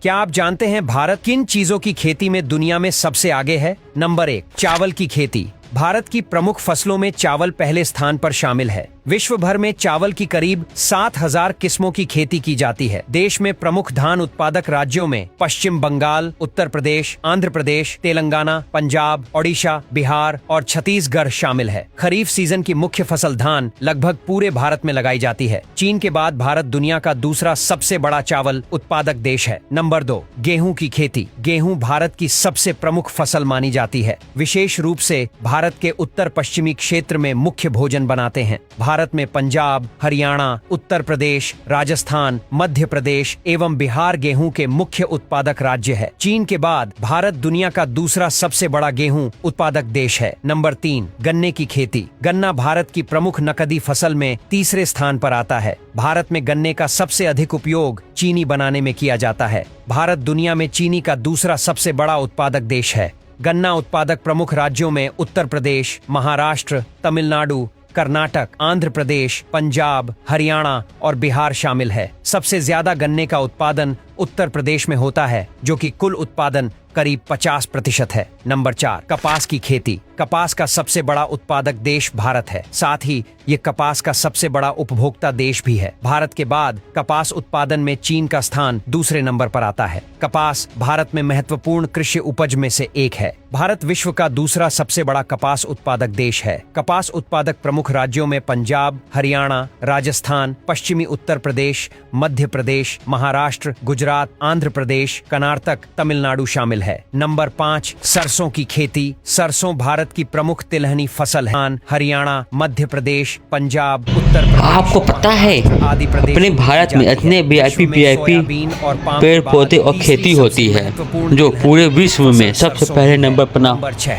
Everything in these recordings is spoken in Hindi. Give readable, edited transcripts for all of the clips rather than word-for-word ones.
क्या आप जानते हैं भारत किन चीजों की खेती में दुनिया में सबसे आगे है? नंबर 1, चावल की खेती। भारत की प्रमुख फसलों में चावल पहले स्थान पर शामिल है। विश्व भर में चावल की करीब 7,000 किस्मों की खेती की जाती है। देश में प्रमुख धान उत्पादक राज्यों में पश्चिम बंगाल, उत्तर प्रदेश, आंध्र प्रदेश, तेलंगाना, पंजाब, ओडिशा, बिहार और छत्तीसगढ़ शामिल है। खरीफ सीजन की मुख्य फसल धान लगभग पूरे भारत में लगाई जाती है। चीन के बाद भारत दुनिया का दूसरा सबसे बड़ा चावल उत्पादक देश है। नंबर 2, गेहूं की खेती। गेहूं भारत की सबसे प्रमुख फसल मानी जाती है। विशेष रूप से भारत के उत्तर पश्चिमी क्षेत्र में मुख्य भोजन बनाते हैं। भारत में पंजाब, हरियाणा, उत्तर प्रदेश, राजस्थान, मध्य प्रदेश एवं बिहार गेहूं के मुख्य उत्पादक राज्य है। चीन के बाद भारत दुनिया का दूसरा सबसे बड़ा गेहूं उत्पादक देश है। नंबर 3, गन्ने की खेती। गन्ना भारत की प्रमुख नकदी फसल में तीसरे स्थान पर आता है। भारत में गन्ने का सबसे अधिक उपयोग चीनी बनाने में किया जाता है। भारत दुनिया में चीनी का दूसरा सबसे बड़ा उत्पादक देश है। गन्ना उत्पादक प्रमुख राज्यों में उत्तर प्रदेश, महाराष्ट्र, तमिलनाडु, कर्नाटक, आंध्र प्रदेश, पंजाब, हरियाणा और बिहार शामिल है। सबसे ज्यादा गन्ने का उत्पादन उत्तर प्रदेश में होता है, जो कि कुल उत्पादन करीब 50% है। नंबर 4, कपास की खेती। कपास का सबसे बड़ा उत्पादक देश भारत है। साथ ही ये कपास का सबसे बड़ा उपभोक्ता देश भी है। भारत के बाद कपास उत्पादन में चीन का स्थान दूसरे नंबर पर आता है। कपास भारत में महत्वपूर्ण कृषि उपज में से एक है। भारत विश्व का दूसरा सबसे बड़ा कपास उत्पादक देश है। कपास उत्पादक प्रमुख राज्यों में पंजाब, हरियाणा, राजस्थान, पश्चिमी उत्तर प्रदेश, मध्य प्रदेश, महाराष्ट्र, गुजरात, आंध्र प्रदेश, कर्नाटक, तमिलनाडु शामिल है। नंबर 5, सरसों की खेती। सरसों भारत की प्रमुख तिलहनी फसल है। हरियाणा, मध्य प्रदेश, पंजाब, उत्तर प्रदेश, आपको पता है अपने भारत में इतने वीआईपी पेड़ पौधे और खेती होती है जो पूरे विश्व में सबसे पहले नंबर पर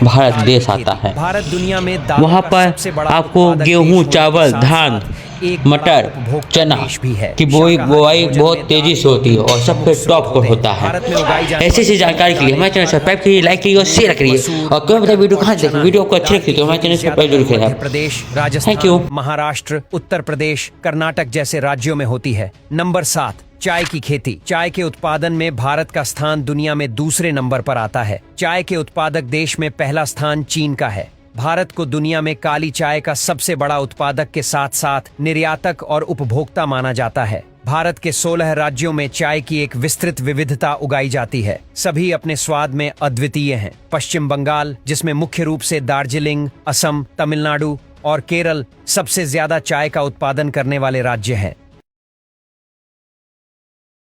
भारत देश आता है। भारत दुनिया में वहाँ पर आपको गेहूं, चावल, धान, मटर, चना की बुआई बहुत तेजी से होती है और सब पे टॉप पर होता है। ऐसी जानकारी के लिए हमारे चैनल सब्सक्राइब करिए, लाइक करिए और शेयर करिए और कमेंट बताइए वीडियो कहाँ देखें। वीडियो को अच्छी लगती है तो हमारे चैनल सब्सक्राइब जरूर करें। मध्य प्रदेश, राजस्थान, महाराष्ट्र, उत्तर प्रदेश, कर्नाटक जैसे राज्यों में होती है। नंबर 7, चाय की खेती। चाय के उत्पादन में भारत का स्थान दुनिया में दूसरे नंबर पर आता है। चाय के उत्पादक देश में पहला स्थान चीन का है। भारत को दुनिया में काली चाय का सबसे बड़ा उत्पादक के साथ साथ निर्यातक और उपभोक्ता माना जाता है। भारत के 16 राज्यों में चाय की एक विस्तृत विविधता उगाई जाती है। सभी अपने स्वाद में अद्वितीय हैं। पश्चिम बंगाल, जिसमें मुख्य रूप से दार्जिलिंग, असम, तमिलनाडु और केरल सबसे ज्यादा चाय का उत्पादन करने वाले राज्य हैं।